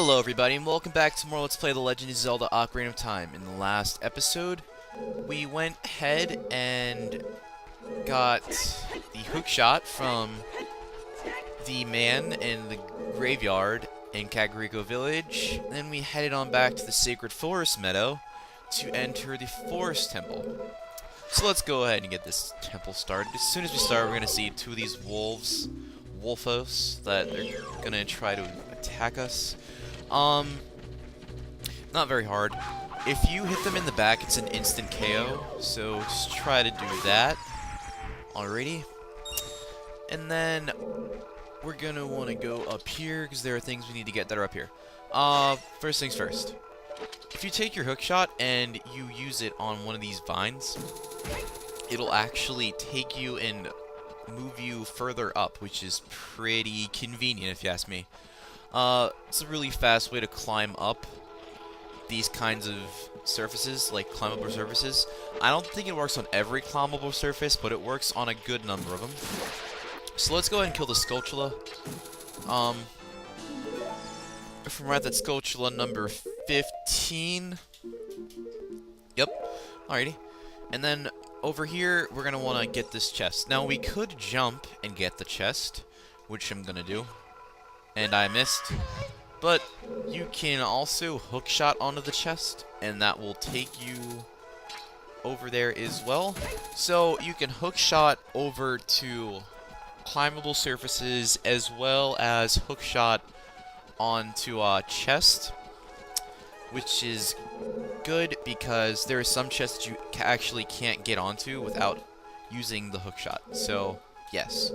Hello everybody and welcome back to more Let's Play The Legend of Zelda Ocarina of Time. In the last episode, we went ahead and got the hook shot from the man in the graveyard in Kakariko Village. Then we headed on back to the Sacred Forest Meadow to enter the Forest Temple. So let's go ahead and get this temple started. As soon as we start, we're going to see two of these wolfos that they're going to try to attack us. Not very hard. If you hit them in the back, it's an instant KO, so just try to do that. Alrighty. And then we're gonna want to go up here, because there are things we need to get that are up here. First things first. If you take your hook shot and you use it on one of these vines, it'll actually take you and move you further up, which is pretty convenient if you ask me. It's a really fast way to climb up these kinds of surfaces, like climbable surfaces. I don't think it works on every climbable surface, but it works on a good number of them. So let's go ahead and kill the Skulltula. If we're at that Skulltula number 15. Yep. Alrighty. And then over here, we're going to want to get this chest. Now, we could jump and get the chest, which I'm going to do. And I missed. But you can also hookshot onto the chest, and that will take you over there as well. So you can hookshot over to climbable surfaces as well as hookshot onto a chest, which is good because there are some chests that you actually can't get onto without using the hookshot. So yes.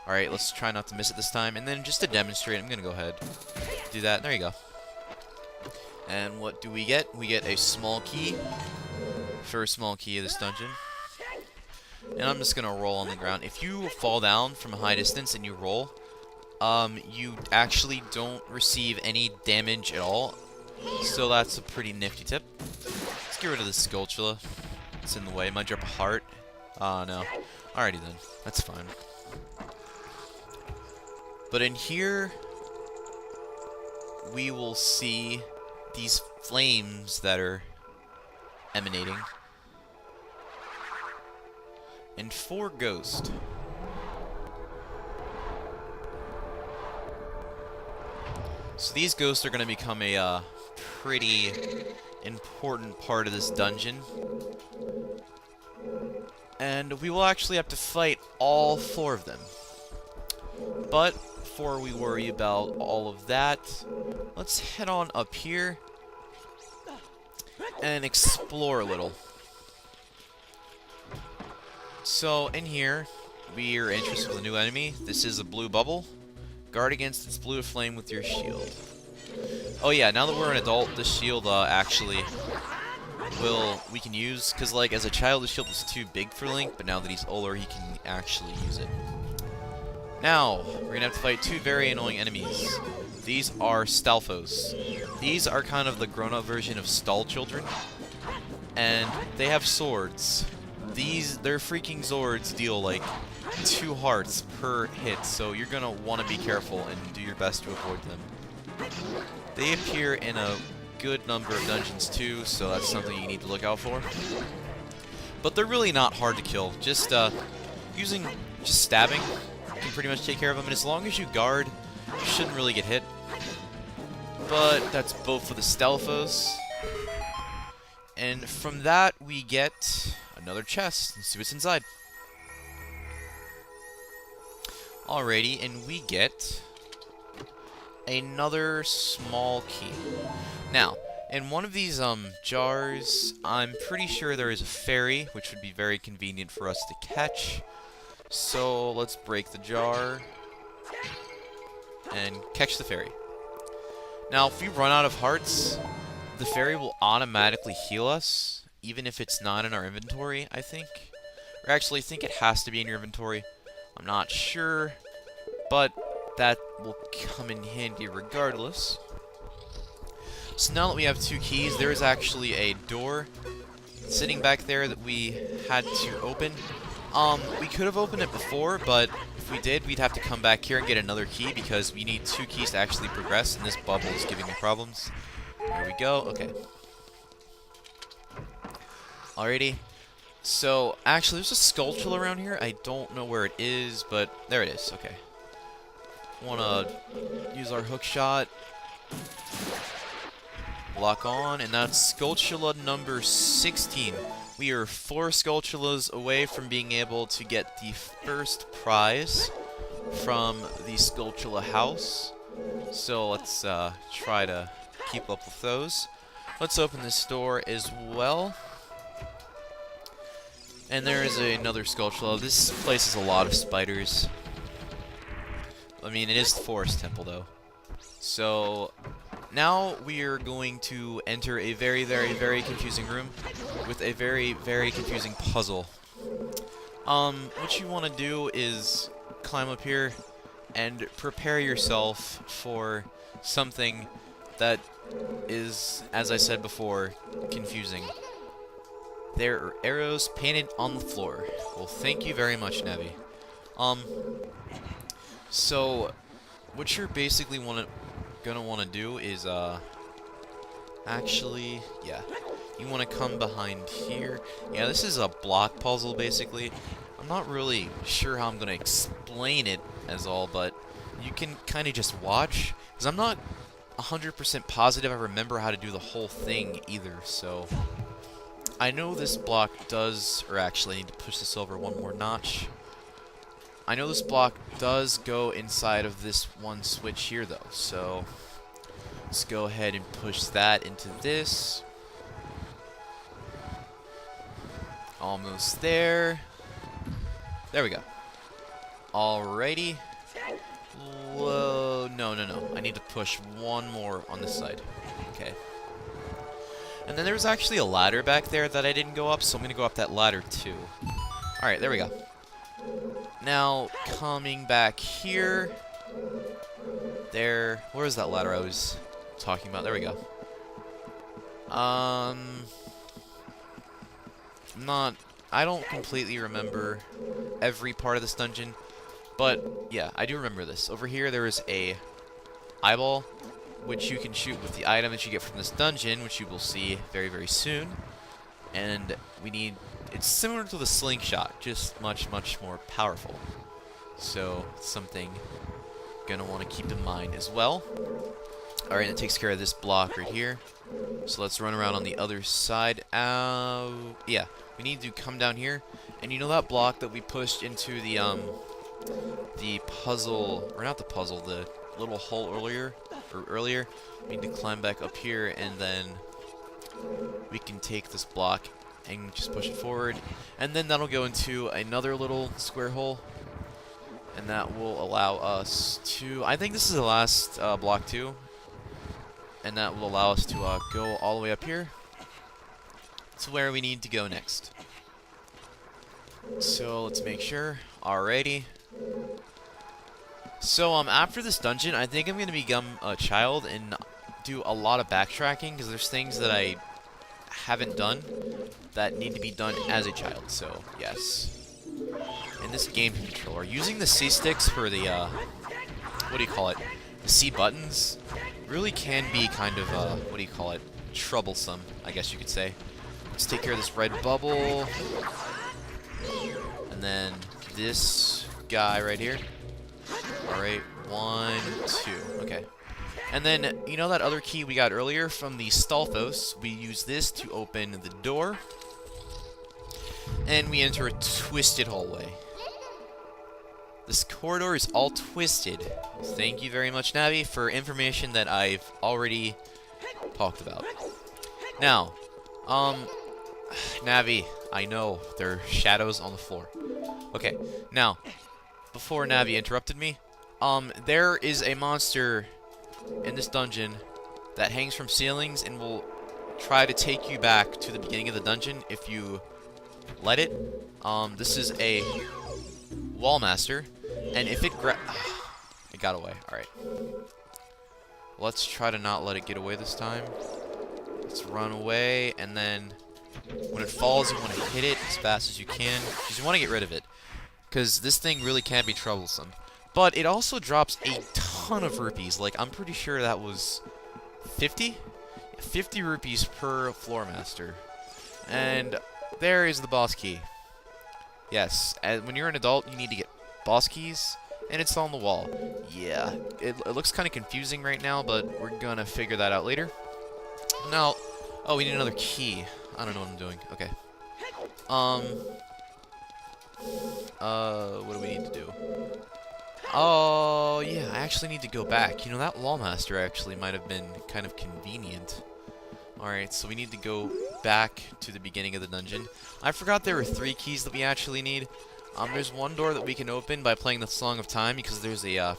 Alright, let's try not to miss it this time. And then just to demonstrate, I'm going to go ahead and do that. There you go. And what do we get? We get a small key. First small key of this dungeon. And I'm just going to roll on the ground. If you fall down from a high distance and you roll, you actually don't receive any damage at all. So that's a pretty nifty tip. Let's get rid of the Skulltula. It's in the way. Might drop a heart. No. Alrighty then. That's fine. But in here, we will see these flames that are emanating. And 4 ghosts. So these ghosts are going to become a pretty important part of this dungeon. And we will actually have to fight all 4 of them. But before we worry about all of that, let's head on up here and explore a little. So in here, we are interested in a new enemy. This is a blue bubble. Guard against its blue flame with your shield. Oh yeah, now that we're an adult, this shield actually we can use, because like as a child the shield was too big for Link, but now that he's older he can actually use it. Now, we're gonna have to fight 2 very annoying enemies. These are Stalfos. These are kind of the grown-up version of Stall Children. And they have swords. Their freaking swords deal like 2 hearts per hit, so you're gonna want to be careful and do your best to avoid them. They appear in a good number of dungeons too, so that's something you need to look out for. But they're really not hard to kill. Just stabbing can pretty much take care of them, and as long as you guard, you shouldn't really get hit. But that's both for the Stalfos. And from that, we get another chest. Let's see what's inside. Alrighty, and we get another small key. Now, in one of these jars, I'm pretty sure there is a fairy, which would be very convenient for us to catch. So let's break the jar and catch the fairy. Now, if we run out of hearts, the fairy will automatically heal us, even if it's not in our inventory, I think. Or actually, I think it has to be in your inventory. I'm not sure, but that will come in handy regardless. So now that we have 2 keys, there is actually a door sitting back there that we had to open. We could have opened it before, but if we did, we'd have to come back here and get another key because we need 2 keys to actually progress, and this bubble is giving me problems. There we go. Okay. Alrighty. So, actually, there's a Skulltula around here. I don't know where it is, but there it is. Okay. Wanna use our hook shot. Lock on, and that's Skulltula number 16. We are 4 Skulltulas away from being able to get the first prize from the Skulltula house. So let's try to keep up with those. Let's open this door as well. And there is another Skulltula. This place has a lot of spiders. I mean, it is the Forest Temple, though. So now we are going to enter a very, very, very confusing room with a very, very confusing puzzle. What you want to do is climb up here and prepare yourself for something that is, as I said before, confusing. There are arrows painted on the floor. Well, thank you very much, Navi. So what you're basically gonna want to do is, actually, yeah, you want to come behind here. Yeah, this is a block puzzle, basically. I'm not really sure how I'm gonna explain it as all, but you can kind of just watch, because I'm not 100% positive I remember how to do the whole thing either, so I know this block does, or actually I need to push this over one more notch. I know this block does go inside of this one switch here, though, so let's go ahead and push that into this. Almost there. There we go. Alrighty. Whoa, no. I need to push one more on this side. Okay. And then there's actually a ladder back there that I didn't go up, so I'm going to go up that ladder too. Alright, there we go. Now, coming back here. There. Where is that ladder I was talking about? There we go. I don't completely remember every part of this dungeon, but yeah, I do remember this. Over here, there is a eyeball, which you can shoot with the item that you get from this dungeon, which you will see very, very soon. And it's similar to the slingshot, just much, much more powerful. So, something gonna want to keep in mind as well. Alright, that takes care of this block right here. So let's run around on the other side. Yeah, we need to come down here. And you know that block that we pushed into the puzzle, or not the puzzle, the little hole earlier? We need to climb back up here, and then we can take this block and just push it forward. And then that'll go into another little square hole. And that will allow us to, I think this is the last block too. And that will allow us to go all the way up here to where we need to go next. So let's make sure. Alrighty. So after this dungeon, I think I'm going to become a child and do a lot of backtracking, because there's things that I haven't done that need to be done as a child. So yes. And this game controller, using the C sticks for the what do you call it? The C buttons really can be kind of what do you call it? Troublesome, I guess you could say. Let's take care of this red bubble. And then this guy right here. Alright, 1, 2. Okay. And then, you know that other key we got earlier from the Stalfos? We use this to open the door. And we enter a twisted hallway. This corridor is all twisted. Thank you very much, Navi, for information that I've already talked about. Now, Navi, I know there are shadows on the floor. Okay, now, before Navi interrupted me, there is a monster in this dungeon that hangs from ceilings and will try to take you back to the beginning of the dungeon if you let it. This is a wall master, and if it it got away. Alright. Let's try to not let it get away this time. Let's run away, and then When it falls, you want to hit it as fast as you can, because you want to get rid of it. Because this thing really can be troublesome. But it also drops a ton of rupees. Like, I'm pretty sure that was 50? 50 rupees per floor master. And there is the boss key. Yes, and when you're an adult, you need to get boss keys, and it's on the wall. Yeah, it looks kind of confusing right now, but we're gonna figure that out later. Now, oh, we need another key. I don't know what I'm doing. Okay. What do we need to do? Oh, yeah, I actually need to go back. You know, that wall master actually might have been kind of convenient. Alright, so we need to go back to the beginning of the dungeon. I forgot there were 3 keys that we actually need. There's one door that we can open by playing the Song of Time, because there's a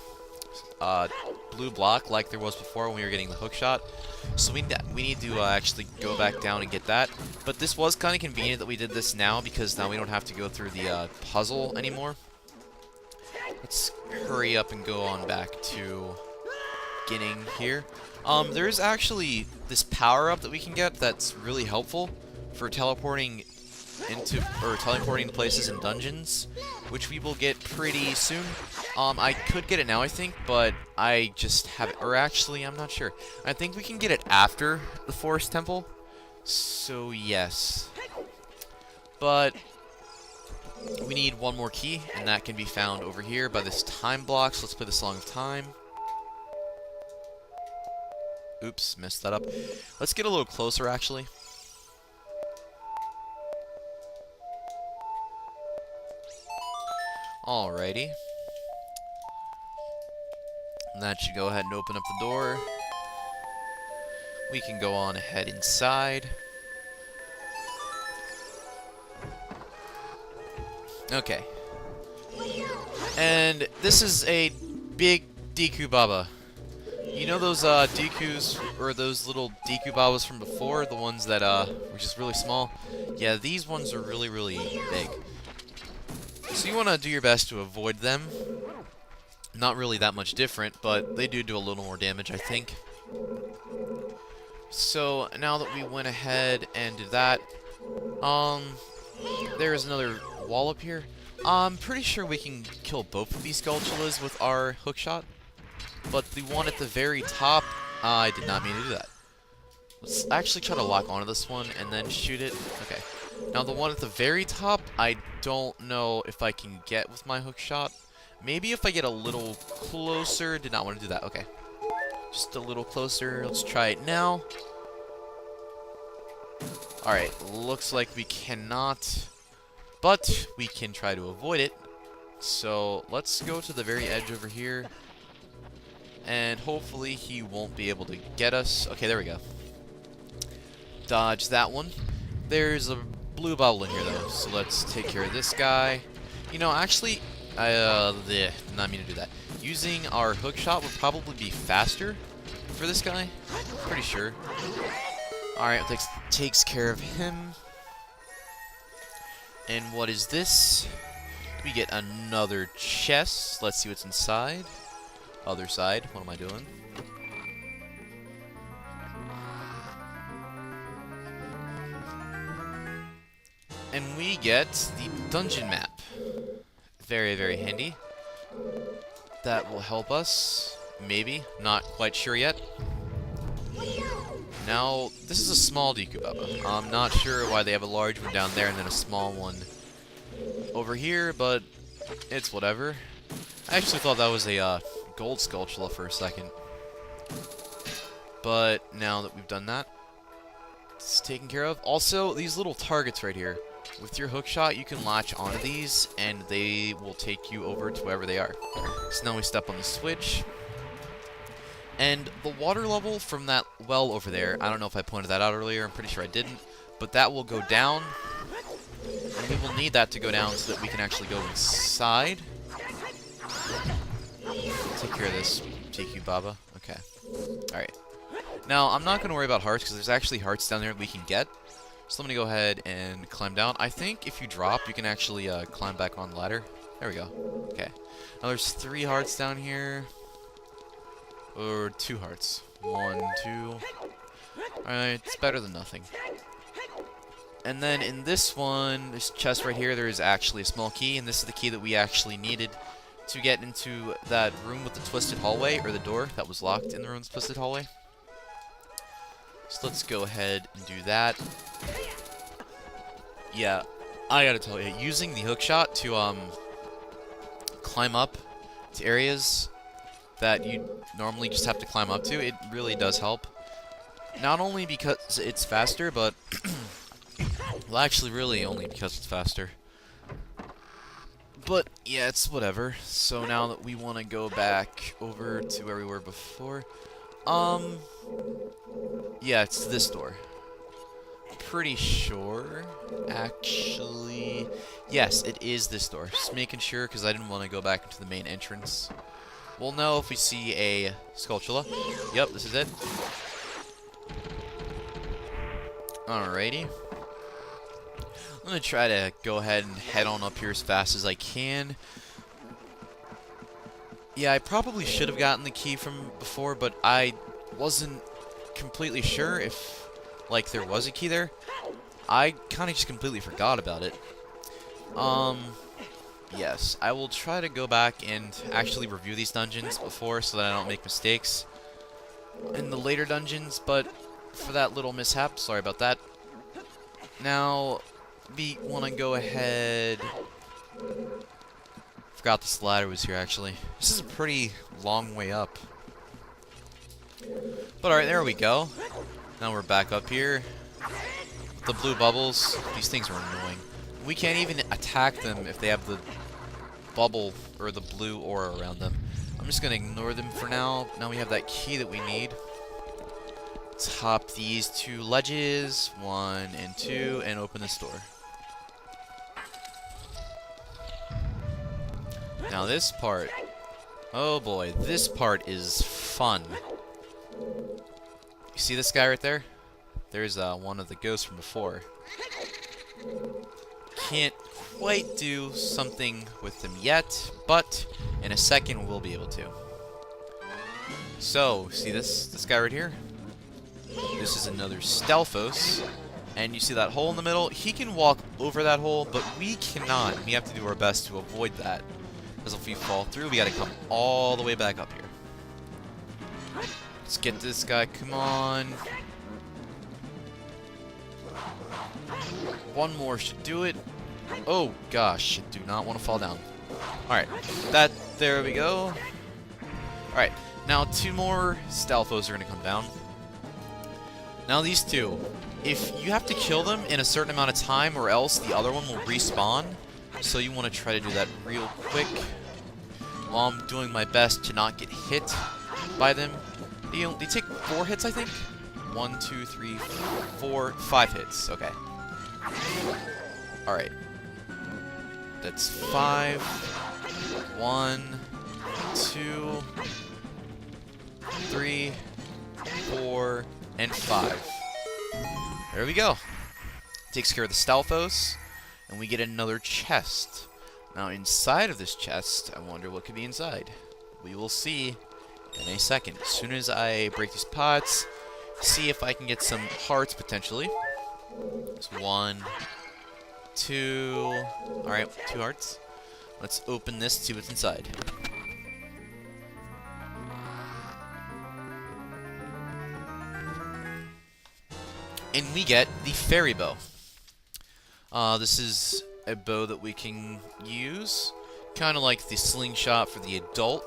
blue block like there was before when we were getting the hook shot. So we need to actually go back down and get that. But this was kind of convenient that we did this now, because now we don't have to go through the puzzle anymore. Let's hurry up and go on back to beginning here. There's actually this power-up that we can get that's really helpful for teleporting to places in dungeons, which we will get pretty soon. I could get it now, I think, but I just have it, or actually, I'm not sure. I think we can get it after the Forest Temple, so yes. But we need one more key, and that can be found over here by this time block, so let's play the Song of Time. Oops, messed that up. Let's get a little closer, actually. Alrighty. And that should go ahead and open up the door. We can go on ahead inside. Okay. And this is a big Deku Baba. You know those Dekus, or those little Deku Babas from before? The ones that were just really small? Yeah, these ones are really, really big. So you want to do your best to avoid them. Not really that much different, but they do a little more damage, I think. So now that we went ahead and did that, there is another wall up here. I'm pretty sure we can kill both of these Skulltulas with our hookshot, but the one at the very top, I did not mean to do that. Let's actually try to lock onto this one and then shoot it. Okay. Now the one at the very top, I don't know if I can get with my hookshot. Maybe if I get a little closer. Did not want to do that. Okay. Just a little closer. Let's try it now. Alright, looks like we cannot, but we can try to avoid it. So let's go to the very edge over here, and hopefully he won't be able to get us. Okay, there we go. Dodge that one. There's a blue bubble in here, though, so let's take care of this guy. You know, actually, did not mean to do that. Using our hookshot would probably be faster for this guy. Pretty sure. Alright, takes care of him. And what is this? We get another chest. Let's see what's inside. Other side. What am I doing? And we get the dungeon map. Very, very handy. That will help us. Maybe. Not quite sure yet. Now, this is a small Deku Baba. I'm not sure why they have a large one down there and then a small one over here, but it's whatever. I actually thought that was a gold Skulltula for a second. But now that we've done that, it's taken care of. Also, these little targets right here. With your hookshot, you can latch onto these, and they will take you over to wherever they are. So now we step on the switch. And the water level from that well over there, I don't know if I pointed that out earlier, I'm pretty sure I didn't, but that will go down, and we will need that to go down so that we can actually go inside. Take care of this, Deku Baba. Okay. Alright. Now, I'm not going to worry about hearts, because there's actually hearts down there we can get. So let me go ahead and climb down. I think if you drop, you can actually climb back on the ladder. There we go. Okay. Now there's 3 hearts down here. Or 2 hearts. 1, 2. Alright, it's better than nothing. And then in this one, this chest right here, there is actually a small key, and this is the key that we actually needed to get into that room with the twisted hallway, or the door that was locked in the room's twisted hallway. So let's go ahead and do that. Yeah, I gotta tell you, using the hook shot to climb up to areas that you normally just have to climb up to, it really does help. Not only because it's faster, but well, actually, really only because it's faster. But yeah, it's whatever. So now that we want to go back over to where we were before, yeah, it's this door. Pretty sure, actually, yes, it is this door. Just making sure because I didn't want to go back into the main entrance. We'll know if we see a Skulltula. Yep, this is it. Alrighty. I'm gonna try to go ahead and head on up here as fast as I can. Yeah, I probably should have gotten the key from before, but I wasn't completely sure if, like, there was a key there. I kind of just completely forgot about it. Yes, I will try to go back and actually review these dungeons before so that I don't make mistakes in the later dungeons, but for that little mishap, sorry about that. Now, we want to go ahead... Forgot this ladder was here, actually. This is a pretty long way up. But alright, there we go. Now we're back up here. The blue bubbles, these things are annoying. We can't even attack them if they have the bubble or the blue aura around them. I'm just going to ignore them for now. Now we have that key that we need. Let's hop these two ledges, 1 and 2, and open this door. Now this part, oh boy, this part is fun. You see this guy right there? There's one of the ghosts from before. Can't quite do something with them yet, but in a second we'll be able to. So, see this guy right here? This is another Stalfos, and you see that hole in the middle? He can walk over that hole, but we cannot. We have to do our best to avoid that. Because if we fall through, we gotta come all the way back up here. Let's get this guy, come on. One more should do it. Oh gosh, I do not want to fall down. Alright, there we go. Alright, now 2 more Stalfos are gonna come down. Now these 2, if you have to kill them in a certain amount of time or else the other one will respawn, so you want to try to do that real quick while I'm doing my best to not get hit by them. They take 4 hits, I think? 1, 2, 3, 4, 5 hits. Okay. Alright. That's 5. 1, 2, 3, 4, and 5. There we go. Takes care of the Stalfos, and we get another chest. Now inside of this chest, I wonder what could be inside. We will see in a second. As soon as I break these pots, see if I can get some hearts potentially. There's 1, 2. Alright, 2 hearts. Let's open this, see what's inside. And we get the fairy bow. This is a bow that we can use, kind of like the slingshot for the adult.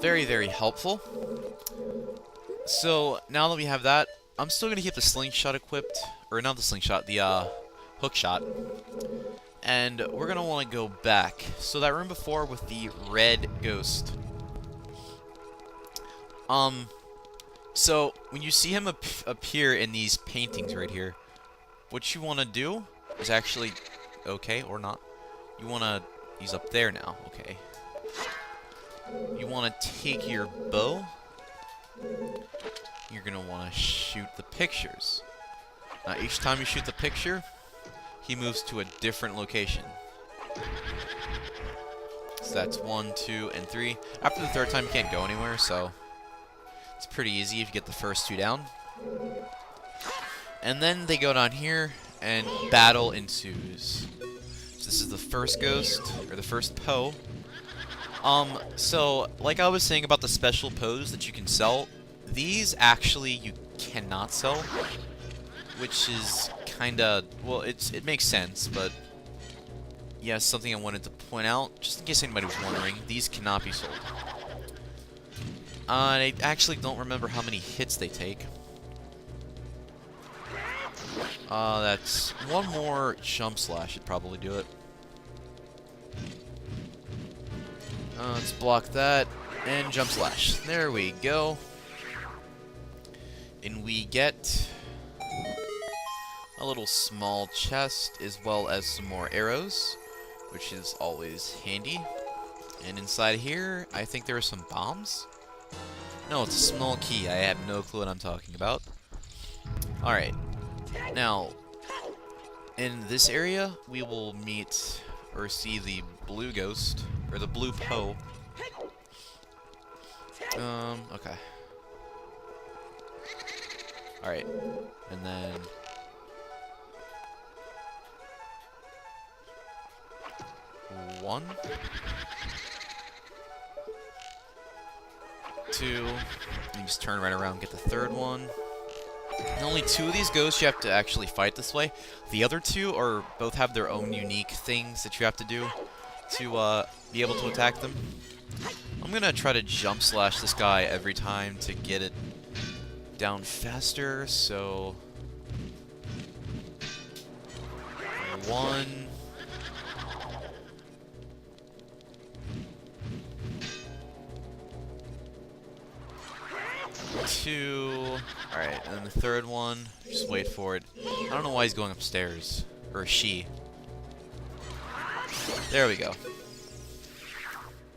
Very, very helpful. So now that we have that, I'm still gonna keep the slingshot equipped, or not the slingshot, the hook shot. And we're gonna want to go back. So that room before with the red ghost. So when you see him appear in these paintings right here, what you want to do is actually, okay, or not. You want to, he's up there now, okay. You want to take your bow. You're going to want to shoot the pictures. Now each time you shoot the picture, he moves to a different location. So that's 1, 2, and 3. After the 3rd time, you can't go anywhere, so it's pretty easy if you get the first 2 down. And then they go down here, and battle ensues. So this is the first ghost, or the first Poe. So, like I was saying about the special pose that you can sell, these actually you cannot sell, which is kinda, well, it makes sense, but yeah, something I wanted to point out, just in case anybody was wondering, these cannot be sold. I actually don't remember how many hits they take. That's one more jump slash should probably do it. Let's block that, and jump slash. There we go. And we get a little small chest, as well as some more arrows, which is always handy. And inside here, I think there are some bombs? No, it's a small key. I have no clue what I'm talking about. Alright. Now, in this area, we will meet, or see the blue ghost, or the blue Poe. Okay. Alright. And then... 1, 2, you just turn right around and get the third one. And only 2 of these ghosts you have to actually fight this way. The other 2 are both have their own unique things that you have to do to be able to attack them. I'm gonna try to jump slash this guy every time to get it down faster, so 1, 2, alright, and then the third one, just wait for it. I don't know why he's going upstairs, or she. There we go.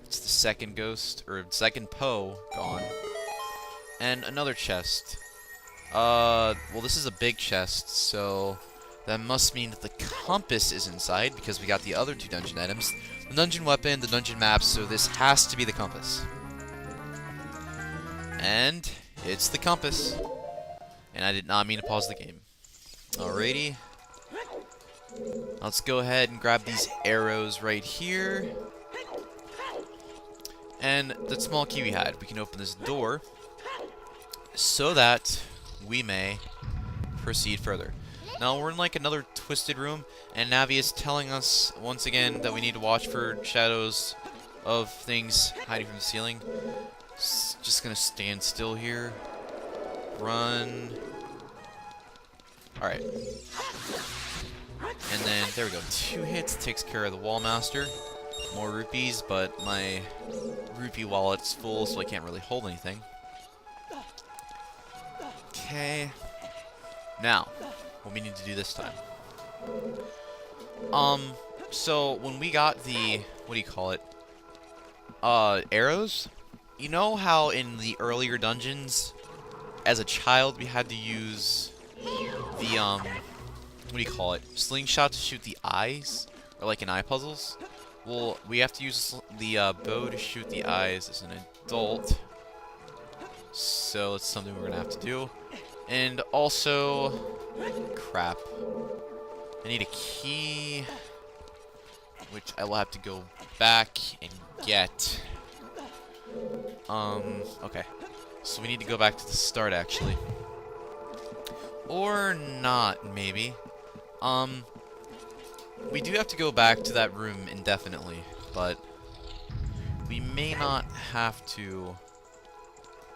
It's the second ghost, or second Poe, gone. And another chest. Well, this is a big chest, so that must mean that the compass is inside, because we got the other 2 dungeon items. The dungeon weapon, the dungeon map, so this has to be the compass. And it's the compass. And I did not mean to pause the game. Alrighty. Let's go ahead and grab these arrows right here. And that small key we had, we can open this door so that we may proceed further. Now we're in like another twisted room, and Navi is telling us once again that we need to watch for shadows of things hiding from the ceiling. Just gonna stand still here. Run. Alright. And then, there we go. 2 hits takes care of the wall master. More rupees, but my rupee wallet's full, so I can't really hold anything. Okay. Now, what we need to do this time. So when we got the, what do you call it? Arrows? You know how in the earlier dungeons, as a child, we had to use the, what do you call it? Slingshot to shoot the eyes? Or like in eye puzzles? Well, we have to use the bow to shoot the eyes as an adult. So it's something we're gonna have to do. And also, crap. I need a key, which I will have to go back and get. Okay. So we need to go back to the start, actually. Or not, maybe. We do have to go back to that room indefinitely, but we may not have to,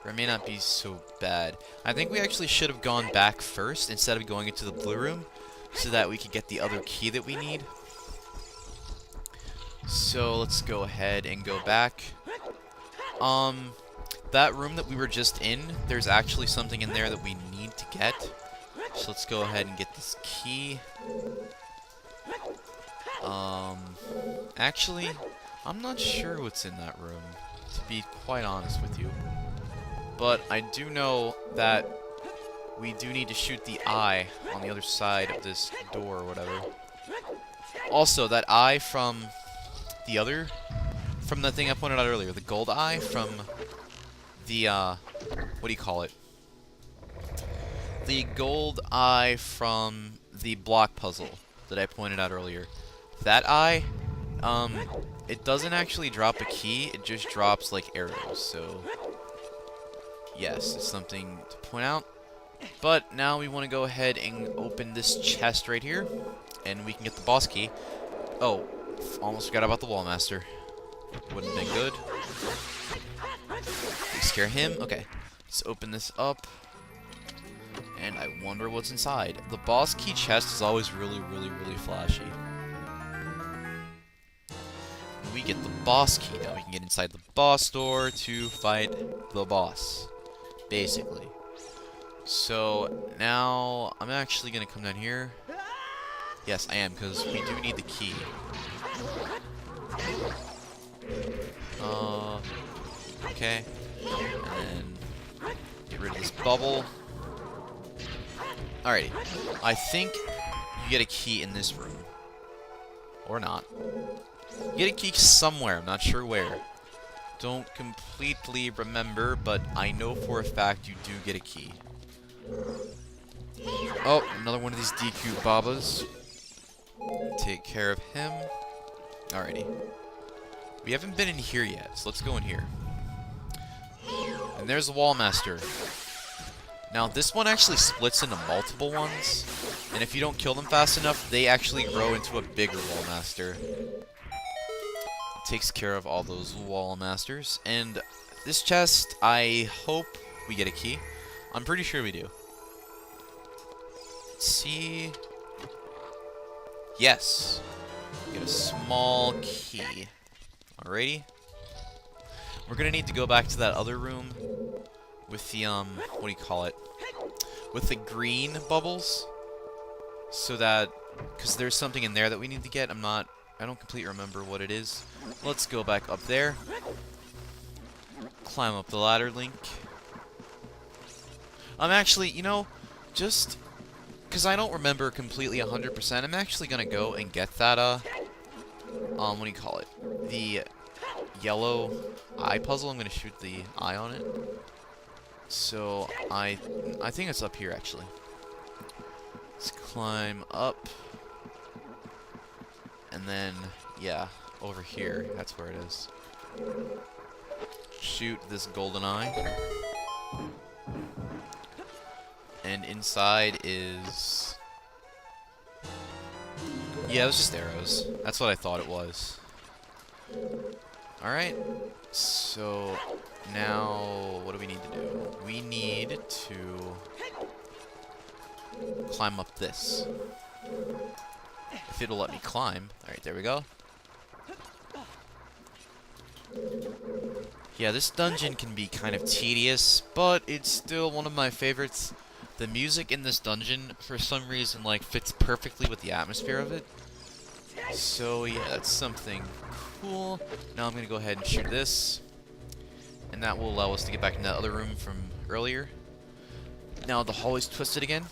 or it may not be so bad. I think we actually should have gone back first instead of going into the blue room, so that we could get the other key that we need. So let's go ahead and go back. That room that we were just in, there's actually something in there that we need to get. So let's go ahead and get this key. Actually, I'm not sure what's in that room, to be quite honest with you. But I do know that we do need to shoot the eye on the other side of this door or whatever. Also, that eye from the thing I pointed out earlier, the gold eye from the, what do you call it? The gold eye from the block puzzle that I pointed out earlier. That eye, it doesn't actually drop a key, it just drops, like, arrows, so... Yes, it's something to point out. But now we want to go ahead and open this chest right here, and we can get the boss key. Oh, almost forgot about the Wall Master. Wouldn't have been good. Scare him? Okay. Let's open this up. And I wonder what's inside. The boss key chest is always really, really, really flashy. We get the boss key. Now we can get inside the boss door to fight the boss. Basically. So, now I'm actually going to come down here. Yes, I am, because we do need the key. Okay. And then get rid of this bubble. Alrighty. I think you get a key in this room. Or not. You get a key somewhere, I'm not sure where. Don't completely remember, but I know for a fact you do get a key. Oh, another one of these DQ Babas. Take care of him. Alrighty. We haven't been in here yet, so let's go in here. And there's the Wall Master. Now, this one actually splits into multiple ones, and if you don't kill them fast enough, they actually grow into a bigger Wall Master. Takes care of all those Wall Masters, and this chest, I hope we get a key. I'm pretty sure we do. Let's see... Yes! Get a small key. Alrighty. We're gonna need to go back to that other room with the, what do you call it? With the green bubbles. So that, because there's something in there that we need to get. I don't completely remember what it is. Let's go back up there. Climb up the ladder, Link. I'm actually, you know, just because I don't remember completely 100%, I'm actually gonna go and get that, what do you call it? The yellow eye puzzle. I'm gonna shoot the eye on it. So I think it's up here actually. Let's climb up, and then yeah, over here. That's where it is. Shoot this golden eye, and inside is yeah, it was just arrows. That's what I thought it was. Alright, so now what do we need to do? We need to climb up this. If it'll let me climb. Alright, there we go. Yeah, this dungeon can be kind of tedious, but it's still one of my favorites. The music in this dungeon, for some reason, like, fits perfectly with the atmosphere of it. So, yeah, that's something cool. Now I'm going to go ahead and shoot this. And that will allow us to get back in that other room from earlier. Now the hallway's twisted again.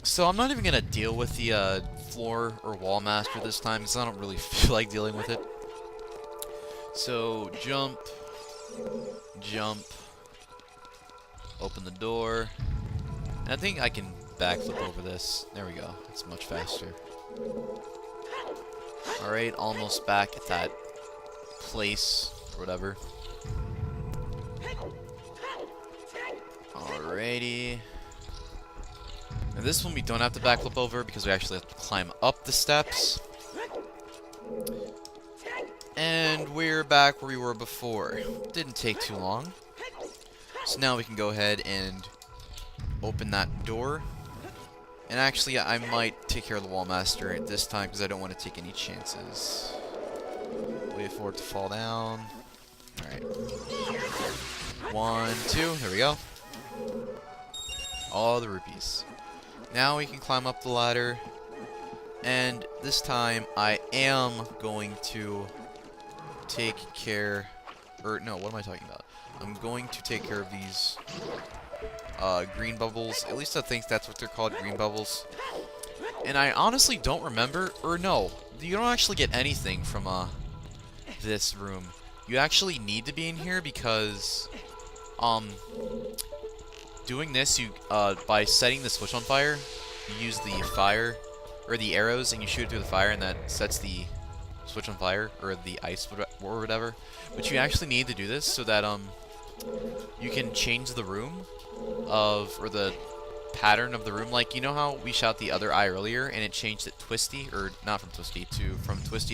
So I'm not even going to deal with the floor or wall master this time, because I don't really feel like dealing with it. So, jump. Jump. Open the door. And I think I can backflip over this. There we go. It's much faster. Alright, almost back at that place, or whatever. Alrighty. Now this one we don't have to backflip over because we actually have to climb up the steps. And we're back where we were before. Didn't take too long. So now we can go ahead and open that door. And actually, I might take care of the Wall Master at this time because I don't want to take any chances. Wait for it to fall down. Alright. 1, 2, there we go. All the rupees. Now we can climb up the ladder. And this time, I am going to take care... Or, no, what am I talking about? I'm going to take care of these green bubbles. At least I think that's what they're called, green bubbles. And I honestly don't remember, or no, you don't actually get anything from this room. You actually need to be in here because doing this, you by setting the switch on fire, you use the fire, or the arrows, and you shoot it through the fire, and that sets the switch on fire, or the ice, or whatever. But you actually need to do this so that, you can change the room or the pattern of the room. Like, you know how we shot the other eye earlier, and it changed it twisty, or not from twisty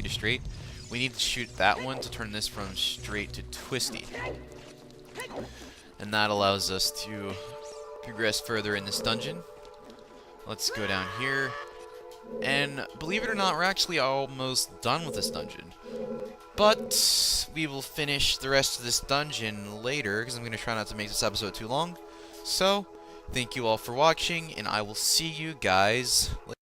to straight? We need to shoot that one to turn this from straight to twisty. And that allows us to progress further in this dungeon. Let's go down here. And believe it or not, we're actually almost done with this dungeon. But we will finish the rest of this dungeon later, because I'm going to try not to make this episode too long. So, thank you all for watching, and I will see you guys later.